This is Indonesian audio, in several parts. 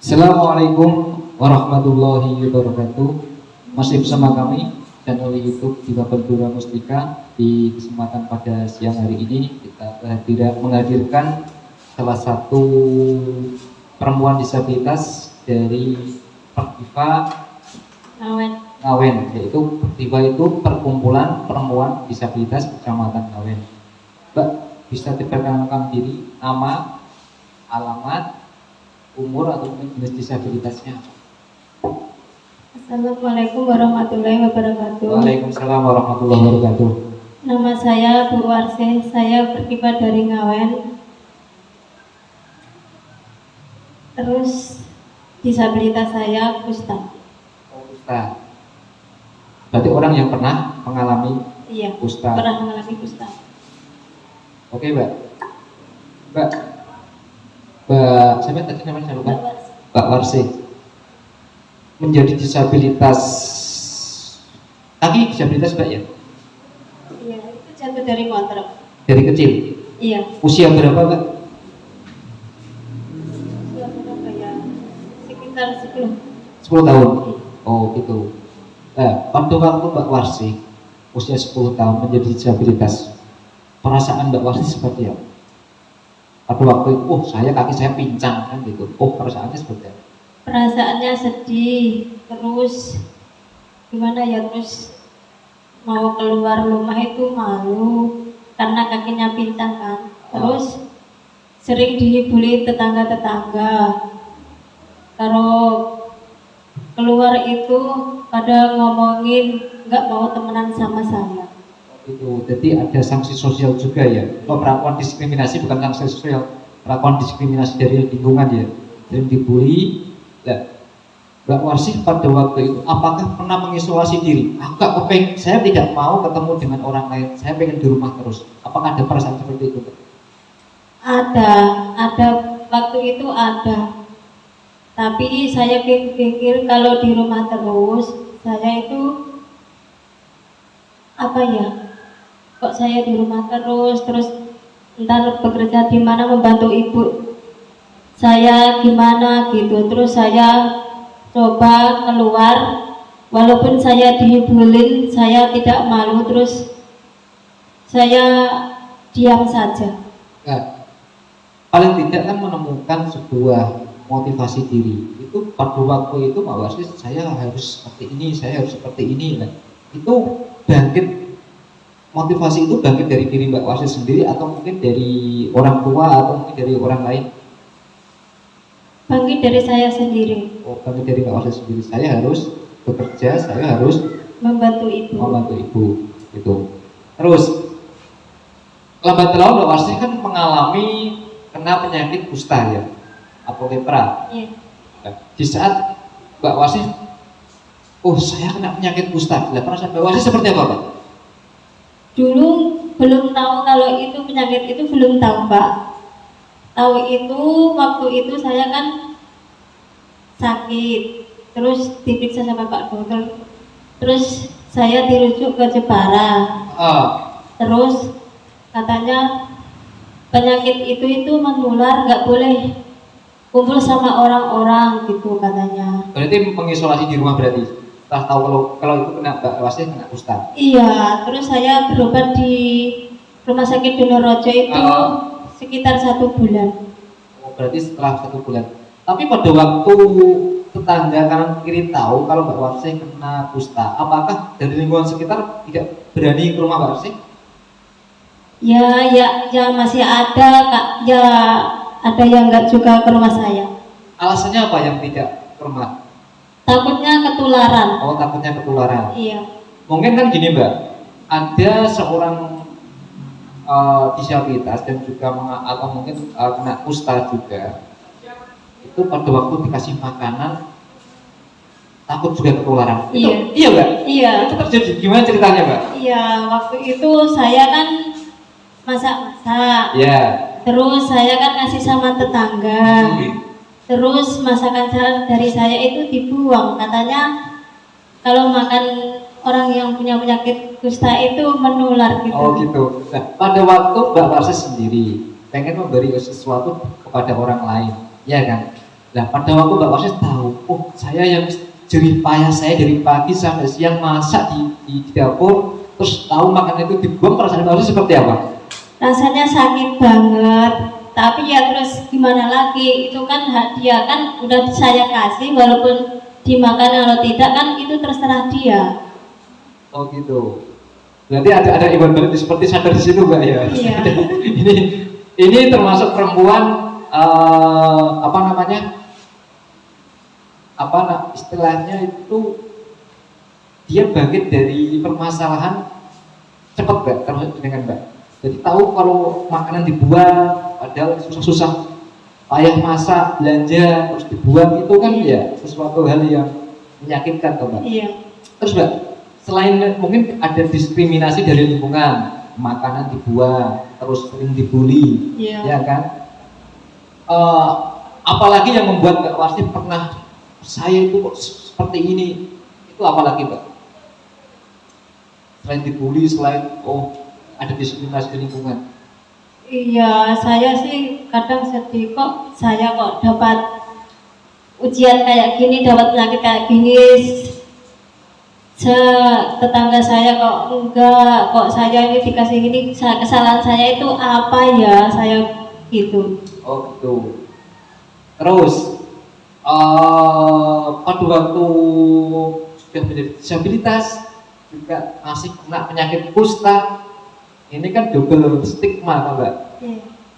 Assalamualaikum warahmatullahi wabarakatuh. Masih bersama kami channel YouTube Diva Bendura Mustika. Di kesempatan pada siang hari ini kita menghadirkan salah satu perempuan disabilitas dari Pertiva Ngawen, yaitu Pertiva itu Perkumpulan Perempuan Disabilitas Kecamatan Ngawen. Mbak, bisa diperkenalkan diri, nama, alamat, umur atau jenis disabilitasnya? Assalamualaikum warahmatullahi wabarakatuh. Waalaikumsalam warahmatullahi wabarakatuh. Nama saya Bu Warsih, saya Pertiva dari Ngawen. Terus disabilitas saya kusta. Kusta. Berarti orang yang pernah mengalami Iya, kusta. pernah mengalami kusta. Oke, Mbak. Mbak, siapa tadi namanya saya lupa? Mbak Warsih. Menjadi disabilitas kaki, disabilitas Mbak ya? Iya, itu jatuh dari motor. Dari kecil. Iya. Usia berapa, Mbak? Usia berapa ya? Sekitar 10. 10 tahun. Oh, gitu. Pada waktu Mbak Warsih usia 10 tahun menjadi disabilitas, perasaan Mbak Warsih seperti apa? Pada waktu itu, kaki saya pincang kan gitu. Perasaannya seperti apa? Perasaannya sedih, terus gimana ya, terus mau keluar rumah itu malu karena kakinya pincang kan. Terus sering dibully tetangga-tetangga. Kalau keluar itu pada ngomongin nggak mau temenan sama saya. Itu, jadi ada sanksi sosial juga ya. Perlakuan diskriminasi, bukan sanksi sosial, perlakuan diskriminasi dari lingkungan ya. Sering dibully. Nah, Mbak Warsih pada waktu itu apakah pernah mengisolasi diri? Saya tidak mau ketemu dengan orang lain, saya pengen di rumah terus. Apakah ada perasaan seperti itu? Ada waktu itu ada. Tapi saya pikir kalau di rumah terus, saya itu apa ya? Kok saya di rumah terus entar bekerja di mana membantu ibu saya gimana gitu. Terus saya coba keluar, walaupun saya dibully, saya tidak malu, terus saya diam saja. Nah, paling tidak kan menemukan sebuah motivasi diri. Itu pada waktu itu Mbak Warsih, saya harus seperti ini, saya harus seperti ini. Nah, itu bangkit, motivasi itu bangkit dari diri Mbak Warsih sendiri atau mungkin dari orang tua atau mungkin dari orang lain? Bangkit dari saya sendiri. Bangkit dari Mbak Warsih sendiri. Saya harus bekerja, saya harus membantu ibu. Itu. Terus lambat laun Mbak Warsih kan mengalami kena penyakit kusta ya, atau lepra. Iya. Nah, di saat Mbak Warsih, saya kena penyakit kusta. Perasaan Mbak Warsih seperti apa, Pak? Dulu belum tahu kalau itu penyakit itu, belum tahu Pak. Tahu itu waktu itu saya kan sakit, terus diperiksa sama Pak dokter, terus saya dirujuk ke Jepara. Terus katanya penyakit itu menular, nggak boleh kumpul sama orang-orang gitu katanya. Berarti mengisolasi di rumah berarti? Setelah tahu kalau itu kena Mbak Warsih kena kusta. Iya, terus saya berobat di Rumah Sakit Donorejo itu sekitar 1 bulan. Berarti setelah 1 bulan. Tapi pada waktu tetangga kanan kiri tahu kalau Mbak Warsih kena kusta, apakah dari lingkungan sekitar tidak berani ke rumah Mbak Warsih? Ya masih ada Kak. Ya ada yang nggak juga ke rumah saya. Alasannya apa yang tidak ke rumah? Takutnya ketularan. Takutnya ketularan. Iya. Mungkin kan gini Mbak, ada seorang disabilitas dan juga atau mungkin kena kusta juga, itu pada waktu dikasih makanan takut juga ketularan. Iya. Iya Mbak? Iya. Itu terjadi gimana ceritanya Mbak? Iya, waktu itu saya kan masak-masak. Iya. Terus saya kan ngasih sama tetangga. Terus masakan dari saya itu dibuang. Katanya kalau makan orang yang punya penyakit kusta itu menular gitu. Gitu. Nah, pada waktu Mbak Warsih sendiri pengen memberi sesuatu kepada orang lain, ya kan? Nah pada waktu Mbak Wasis tahu, oh saya yang jerih payah saya dari pagi sampai siang masak di dapur, terus tahu makanan itu dibuang, perasaan Mbak Wasis seperti apa? Rasanya sakit banget, tapi ya terus gimana lagi, itu kan hak dia, kan udah saya kasih, walaupun dimakan atau tidak kan itu terserah dia. Oh gitu. Berarti ada ibarat seperti sadar di situ Mbak ya. Iya. ini termasuk perempuan apa namanya? Istilahnya itu dia bangkit dari permasalahan cepat Mbak, termasuk dengan Mbak. Jadi tahu kalau makanan dibuang, padahal susah-susah payah masak, belanja, terus dibuang, itu kan ya sesuatu hal yang menyakitkan Mbak. Iya. Terus Mbak, selain mungkin ada diskriminasi dari lingkungan, makanan dibuang, terus sering dibully, ya kan? Apalagi yang membuat Mbak Wasis pernah, saya itu kok seperti ini, itu apalagi Mbak? Selain dibully, selain ada diskriminasi di lingkungan. Iya, saya sih kadang sedih kok, saya kok dapat ujian kayak gini, dapat penyakit kayak gini. Tetangga saya kok enggak, kok saya ini dikasih gini, kesalahan saya itu apa ya, saya gitu. Oh gitu. Terus pada waktu sudah menjadi disabilitas juga masih kena penyakit kusta. Ini kan double stigma Mbak.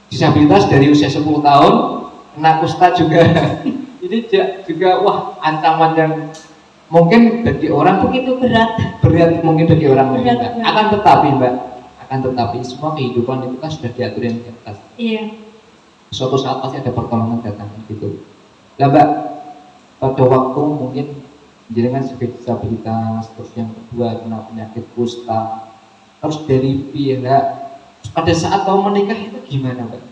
Disabilitas dari usia 10 tahun, kena kusta juga. Ini juga wah ancaman yang mungkin bagi orang begitu berat mungkin bagi orang lain. Berat. Akan tetapi semua kehidupan itu kan sudah diatur yang di atas. Iya. Suatu saat pasti ada pertolongan datang gitu. Lah Mbak, pada waktu mungkin jenengan sebagai disabilitas, terus yang kedua kena penyakit kusta, terus dari pihak pada saat mau menikah itu gimana Mbak?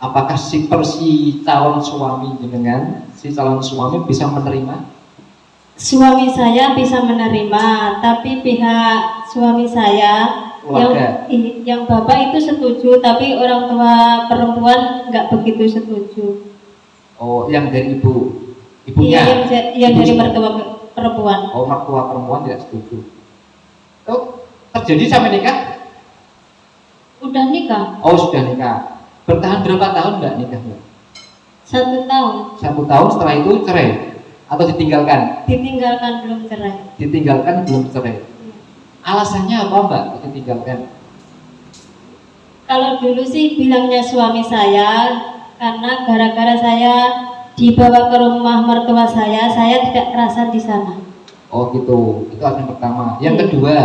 Apakah si calon suami jenengan, si calon suami bisa menerima? Suami saya bisa menerima, tapi pihak suami saya yang bapak itu setuju, tapi orang tua perempuan nggak begitu setuju. Oh, yang dari ibunya? Iya, yang dari mertua perempuan. Oh, mertua perempuan tidak setuju. Oh, terjadi sampai nikah? Udah nikah. Oh, sudah nikah. Bertahan berapa tahun Mbak nikah Mbak? 1 tahun. 1 tahun, setelah itu cerai atau ditinggalkan? Ditinggalkan, belum cerai. Ditinggalkan belum cerai. Alasannya apa Mbak ditinggalkan? Kalau dulu sih bilangnya suami saya, karena gara-gara saya dibawa ke rumah mertua saya tidak kerasan di sana. Oh gitu, itu alasan pertama. Yang kedua,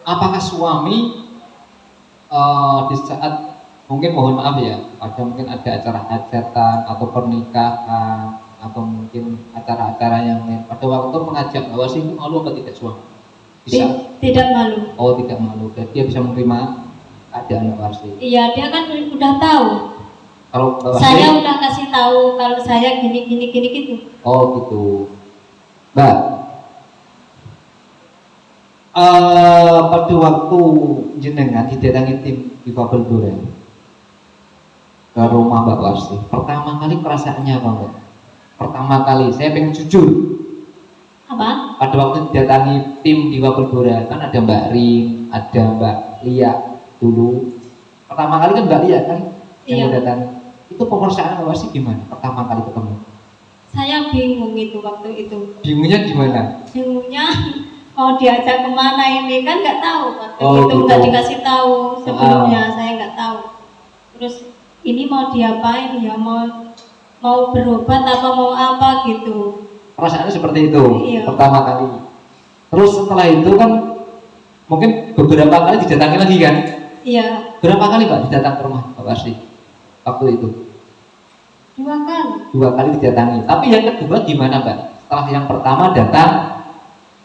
apakah suami di saat mungkin mohon maaf ya, mungkin ada acara hajatan atau pernikahan atau mungkin acara-acara yang lain, pada waktu mengajak Mbak Wasis itu malu atau tidak suami? Bisa? Tidak malu. Oh tidak malu, dan dia bisa menerima keadaan Mbak Wasis. Iya, dia kan udah tahu. Kalau Mbak Wasis, saya udah kasih tahu kalau saya gini gitu. Oh gitu, Mbak. Pada waktu jenengan didatangi tim difabel Duren ke rumah Mbak Wasis, pertama kali perasaannya apa Mbak? Pertama kali, saya pengen jujur. Apa? Pada waktu didatangi tim difabel Duren kan ada Mbak Rin, ada Mbak Lia dulu. Pertama kali kan Mbak Lia kan yang mendatangi. Itu pemeriksaan Mbak Wasis gimana? Pertama kali ketemu? Saya bingung itu waktu itu. Bingungnya gimana? Bingungnya mau diajak kemana ini, kan nggak tahu waktu itu, gitu. nggak dikasih tahu sebelumnya. Saya nggak tahu. Terus ini mau diapain ya, mau berobat apa mau apa gitu. Perasaannya seperti itu. Iya. Pertama kali. Terus setelah itu kan mungkin beberapa kali didatangi lagi kan? Iya. Berapa kali Mbak didatang ke rumah Mbak Wasis waktu itu? 2 kali. 2 kali didatangi. Tapi yang kedua gimana Mbak? Setelah yang pertama datang,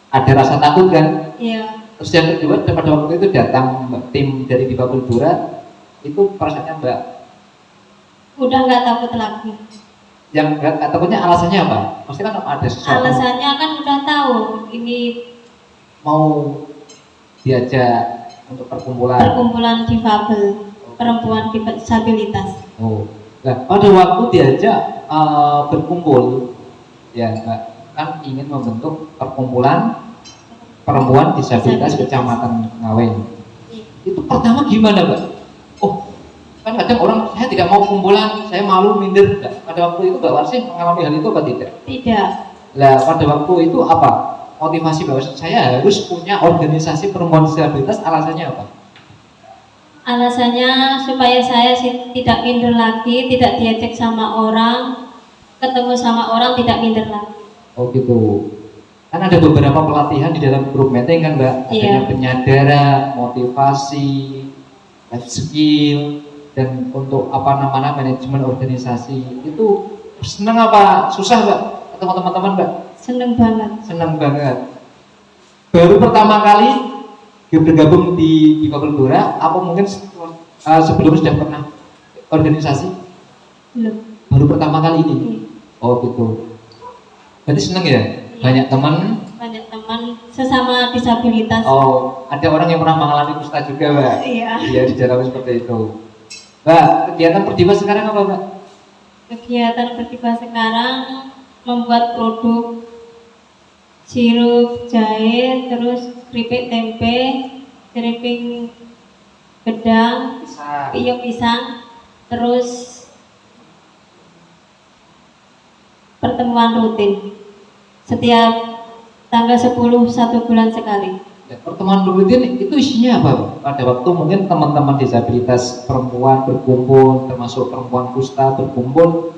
ada rasa takut kan? Iya. Terus yang kedua pada waktu itu datang tim dari difabel Duren, itu perasaannya Mbak? Udah nggak takut lagi. Yang nggak takutnya alasannya apa? Pasti kan ada sesuatu. Alasannya kan udah tahu ini mau diajak untuk perkumpulan difabel, perempuan disabilitas. Oh, Nah, pada waktu diajak berkumpul, ya Mbak, kan ingin membentuk perkumpulan perempuan disabilitas Kecamatan Ngawen. Itu pertama gimana Mbak? Oh, kan kadang orang saya tidak mau kumpulan, saya malu minder. Nah, pada waktu itu Mbak Warsih mengalami hal itu apa tidak? Tidak. Lah pada waktu itu apa motivasi bahwa saya harus punya organisasi perempuan disabilitas, alasannya apa? Alasannya supaya saya tidak minder lagi, tidak diajak sama orang, ketemu sama orang tidak minder lagi. Oh gitu. Kan ada beberapa pelatihan di dalam grup meeting kan Mbak, adanya penyadaran, motivasi, life skill, dan untuk apa namanya manajemen organisasi. Itu seneng apa susah Mbak ketemu teman-teman Mbak? Seneng banget. Seneng banget. Baru pertama kali bergabung di Difabel Blora, apa mungkin sebelum sudah pernah organisasi? Belum. Baru pertama kali ini. Oh gitu. Berarti seneng ya? Banyak teman. Banyak teman sesama disabilitas. Oh, ada orang yang pernah mengalami kusta juga, Mbak? Iya. Iya, di dalam seperti itu. Mbak, kegiatan Perdiva sekarang apa, Mbak? Kegiatan Perdiva sekarang membuat produk sirup jahe, terus keripik tempe, keripik gedang, piyuk pisang, terus pertemuan rutin setiap tanggal 10 1 bulan sekali. Ya, pertemuan rutin itu isinya apa, Mbak? Pada waktu mungkin teman-teman disabilitas perempuan berkumpul, termasuk perempuan kusta berkumpul,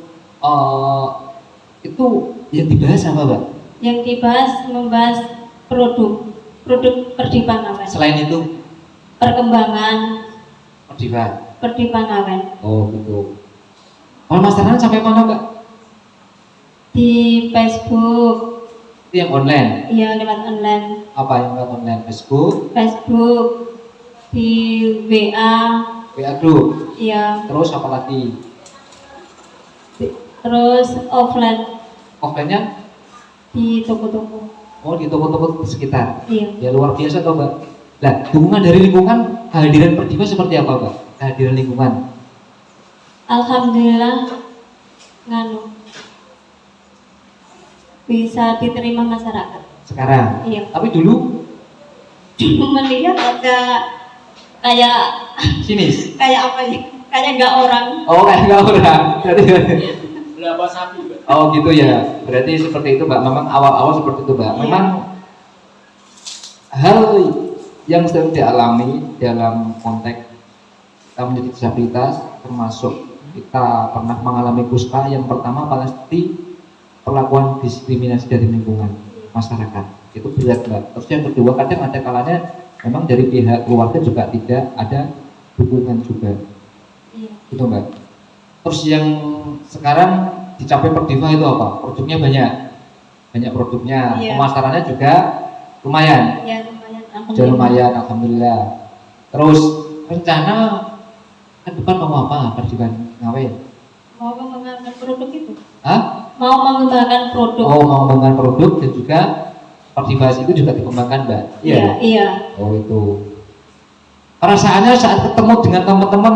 itu yang dibahas apa, Mbak? Yang dibahas membahas produk Perdiva Ngawen. Selain itu Perkembangan Perdiva Ngawen. Oh gitu. Pemasaran sampai mana Mbak? Di Facebook. Itu yang online? Iya, lewat online. Apa yang lewat online? Facebook, di WA group. iya. Terus apa lagi? Terus offline-nya di toko-toko. Oh, di toko-toko sekitar. Iya. Ya luar biasa toh Mbak. Nah, dukungan dari lingkungan, kehadiran Perdiva seperti apa Mbak? Kehadiran lingkungan. Alhamdulillah bisa diterima masyarakat. Sekarang? Iya. Tapi dulu melihat ada kayak sinis. Kayak apa ya? Kayak nggak orang. Oh, kayak nggak orang. Berapa sapi Mbak? Oh gitu ya. Berarti seperti itu Mbak. Memang awal-awal seperti itu Mbak. Memang hal yang sering dialami dalam konteks kita menjadi disabilitas, termasuk kita pernah mengalami kusta, yang pertama pasti perlakuan diskriminasi dari lingkungan masyarakat. Itu berat Mbak. Terus yang kedua, kadang ada kalanya memang dari pihak keluarga juga tidak ada dukungan juga. Itu Mbak. Terus yang sekarang dicapai Perdiva itu apa? Produknya banyak produknya. Pemasarannya juga lumayan. Ya lumayan. Sudah lumayan, alhamdulillah. Terus rencana ke depan mau apa Perdiva Ngawen? Mau mengembangkan produk itu? Hah? Mau mengembangkan produk. Oh, mau mengembangkan produk dan juga Perdiva itu juga dikembangkan Mbak? Iya. Oh itu. Perasaannya saat ketemu dengan teman-teman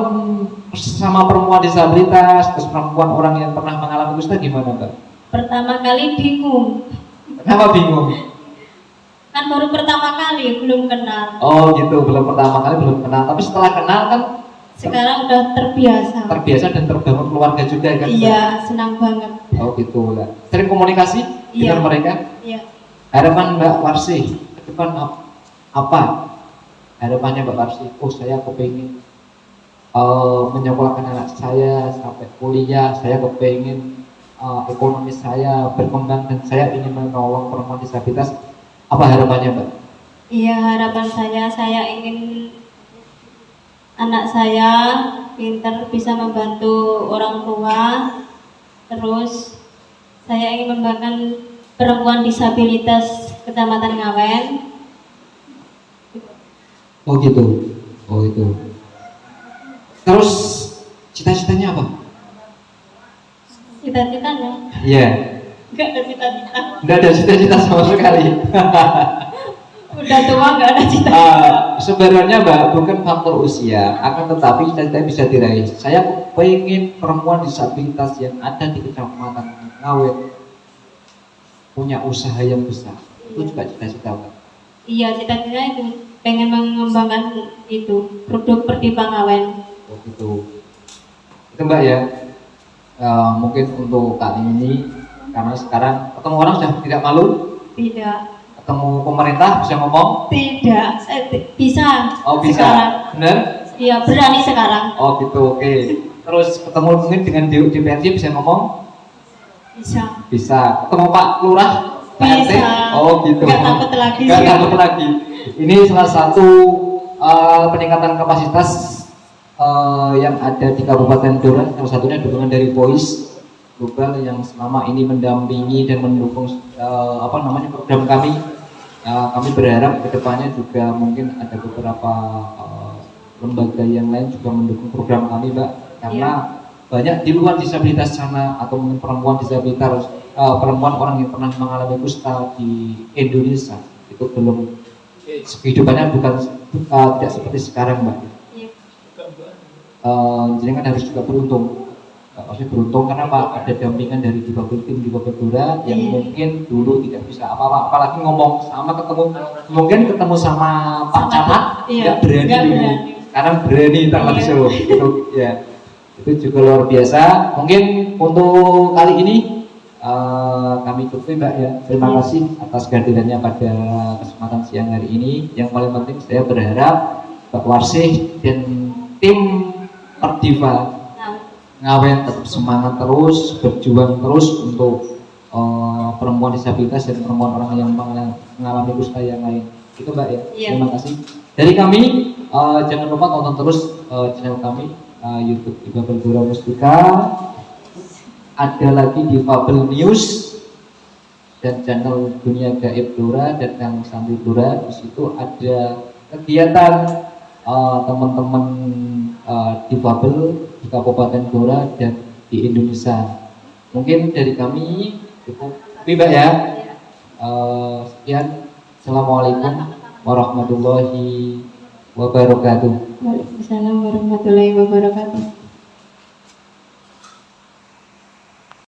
sama perempuan disabilitas, terus perempuan orang yang pernah mengalami kusta gimana Mbak? Pertama kali bingung. Kenapa bingung? Kan baru pertama kali, belum kenal. Oh gitu, belum pertama kali belum kenal. Tapi setelah kenal kan sekarang udah terbiasa. Terbiasa dan terbangun keluarga juga kan? Iya, senang banget. Oh gitu lah. Sering komunikasi dengan mereka? Iya. Harapan Mbak Warsih ke depan apa? Harapannya Mbak Warsih, oh saya kepingin menyekolahkan anak saya sampai kuliah, saya kepingin ekonomi saya berkembang dan saya ingin menolong perempuan disabilitas. Apa harapannya Mbak? Iya, harapan saya ingin anak saya pintar, bisa membantu orang tua. Terus saya ingin mengembangkan perempuan disabilitas Kecamatan Ngawen. Oh gitu. Oh itu. Terus cita-citanya apa? Cita-citanya? Iya. Enggak ada cita-cita. Enggak ada cita-cita sama sekali. Udah tua nggak ada cita. Sebenarnya Mbak bukan faktor usia, akan tetapi cita-cita bisa diraih. Saya pengen perempuan disabilitas yang ada di Kecamatan Ngawen punya usaha yang besar. Itu juga cita-cita Mbak. Iya, cita-citanya itu pengen mengembangkan itu produk Pertipa Ngawen. Oh gitu. Itu Mbak ya. Mungkin untuk kali ini karena sekarang ketemu orang sudah tidak malu. Tidak. Ketemu pemerintah bisa ngomong. Tidak. Bisa. Oh bisa. Sekarang. Benar? Iya, berani sekarang. Oh gitu. Oke. Terus ketemu mungkin dengan DPRD bisa ngomong. Bisa. Bisa. Ketemu Pak Lurah. Pak RT? Bisa. Oh gitu. Gak takut lagi. Gak takut lagi. Ini salah satu peningkatan kapasitas yang ada di Kabupaten Blora. Salah satunya dukungan dari Voice Global yang selama ini mendampingi dan mendukung program kami. Kami berharap kedepannya juga mungkin ada beberapa lembaga yang lain juga mendukung program kami, Mbak. Karena banyak di luar disabilitas sana atau mungkin perempuan disabilitas, perempuan orang yang pernah mengalami kusta di Indonesia itu belum kehidupannya bukan tidak seperti sekarang, Mbak. Jadi kan harus juga beruntung. Maksudnya beruntung karena Pak ada dampingan dari tim Difabel Blora yang mungkin dulu tidak bisa apa-apa, apalagi ngomong sama mungkin ketemu sama Pak Camat tidak berani dulu. Sekarang berani langsung. Itu ya. Itu juga luar biasa. Mungkin untuk kali ini kami cukup Mbak ya. Terima kasih atas kehadirannya pada kesempatan siang hari ini. Yang paling penting saya berharap Pak Warsih dan tim Perdiva Ngawen tetap semangat terus, berjuang terus untuk perempuan disabilitas dan perempuan orang yang mengalami kusta yang lain. Itu Mbak ya. Terima kasih. Dari kami jangan lupa tonton terus channel kami YouTube Difabel Blora Mustika. Ada lagi Difabel News dan channel Dunia Gaib Blora dan Kang Santri Blora. Di situ ada kegiatan teman-teman difabel di Kabupaten Blora dan di Indonesia. Mungkin dari kami cukup, Mbak ya. Sekian. Assalamualaikum warahmatullahi wabarakatuh. Waalaikumsalam warahmatullahi wabarakatuh.